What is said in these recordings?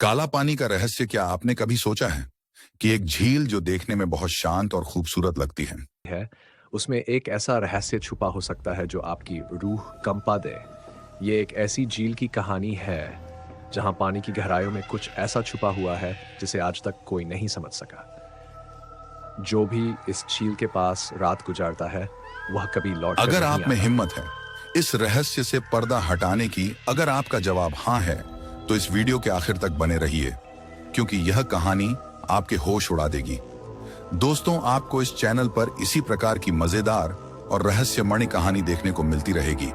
काला पानी का रहस्य क्या आपने कभी सोचा है कि एक झील जो देखने में बहुत शांत और खूबसूरत लगती है, उसमें एक ऐसा रहस्य छुपा हो सकता है जो आपकी रूह कंपा दे। ये एक ऐसी झील की कहानी है, जहाँ पानी की गहराइयों में कुछ ऐसा छुपा हुआ है, जिसे आज तक कोई नहीं समझ सका। जो भी इस झील के पास रात गुजारता है, वह कभी लौट कर अगर नहीं आप में आता। हिम्मत है इस रहस्य से पर्दा हटाने की, अगर आपका जवाब हाँ है, तो इस वीडियो के आखिर तक बने रहिए, क्योंकि यह कहानी आपके होश उड़ा देगी। दोस्तों, आपको इस चैनल पर इसी प्रकार की मजेदार और रहस्यमयी कहानी देखने को मिलती रहेगी।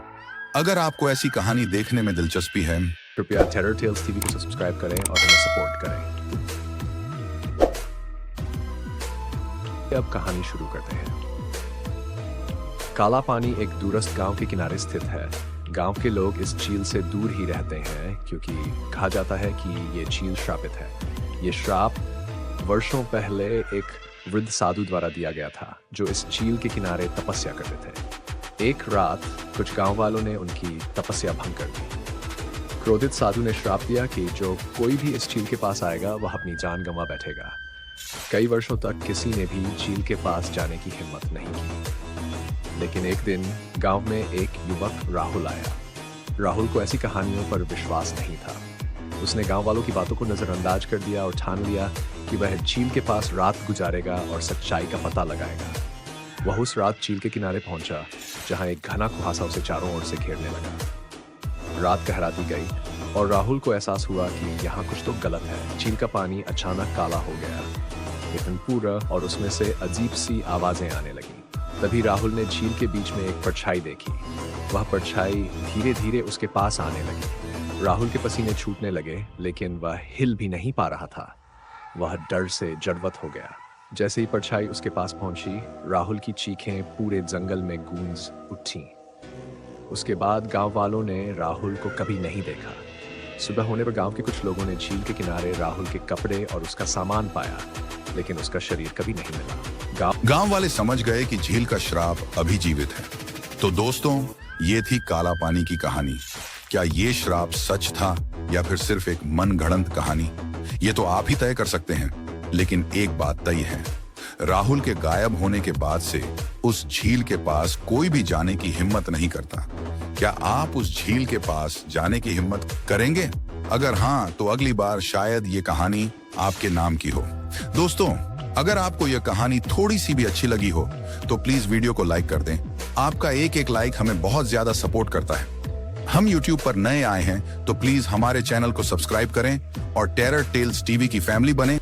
अगर आपको ऐसी कहानी देखने में दिलचस्पी है, कृपया टेरर टेल्स टीवी को सब्सक्राइब करें और हमें सपोर्ट करें। अब कहानी शुरू करते हैं। काला पानी एक दूरस्थ गांव के किनारे स्थित है। गांव के लोग इस झील से दूर ही रहते हैं, क्योंकि कहा जाता है कि ये झील श्रापित है। ये श्राप वर्षों पहले एक वृद्ध साधु द्वारा दिया गया था, जो इस झील के किनारे तपस्या करते थे। एक रात कुछ गांव वालों ने उनकी तपस्या भंग कर दी। क्रोधित साधु ने श्राप दिया कि जो कोई भी इस झील के पास आएगा, वह अपनी जान गंवा बैठेगा। कई वर्षों तक किसी ने भी झील के पास जाने की हिम्मत नहीं की। लेकिन एक दिन गांव में एक युवक राहुल आया। राहुल को ऐसी कहानियों पर विश्वास नहीं था। उसने गांव वालों की बातों को नजरअंदाज कर दिया और ठान लिया कि वह झील के पास रात गुजारेगा और सच्चाई का पता लगाएगा। वह उस रात झील के किनारे पहुंचा, जहां एक घना कुहासा उसे चारों ओर से घेरने लगा। रात गहराती गई और राहुल को एहसास हुआ कि यहाँ कुछ तो गलत है। झील का पानी अचानक काला हो गया, लेकिन पूरा, और उसमें से अजीब सी आवाजें आने लगी। तभी राहुल ने झील के बीच में एक परछाई देखी। वह परछाई धीरे धीरे उसके पास आने लगी। राहुल के पसीने छूटने लगे, लेकिन वह हिल भी नहीं पा रहा था। वह डर से जड़वत हो गया। जैसे ही परछाई उसके पास पहुंची, राहुल की चीखें पूरे जंगल में गूंज उठी। उसके बाद गांव वालों ने राहुल को कभी नहीं देखा। सुबह होने पर गांव के कुछ लोगों ने झील के किनारे राहुल के कपड़े और उसका सामान पाया, लेकिन उसका शरीर कभी नहीं मिला। गांव वाले समझ गए कि झील का श्राप अभी जीवित है। तो दोस्तों, ये थी काला पानी की कहानी। क्या ये श्राप सच था या फिर सिर्फ एक मनगढ़ंत कहानी, ये तो आप ही तय कर सकते हैं। लेकिन एक बात तय है, राहुल के गायब होने के बाद से उस झील के पास कोई भी जाने की हिम्मत नहीं करता। क्या आप उस झील के पास जाने की हिम्मत करेंगे? अगर हाँ, तो अगली बार शायद ये कहानी आपके नाम की हो। दोस्तों, अगर आपको यह कहानी थोड़ी सी भी अच्छी लगी हो, तो प्लीज वीडियो को लाइक कर दें। आपका एक एक लाइक हमें बहुत ज्यादा सपोर्ट करता है। हम YouTube पर नए आए हैं, तो प्लीज हमारे चैनल को सब्सक्राइब करें और टेरर टेल्स टीवी की फैमिली बने।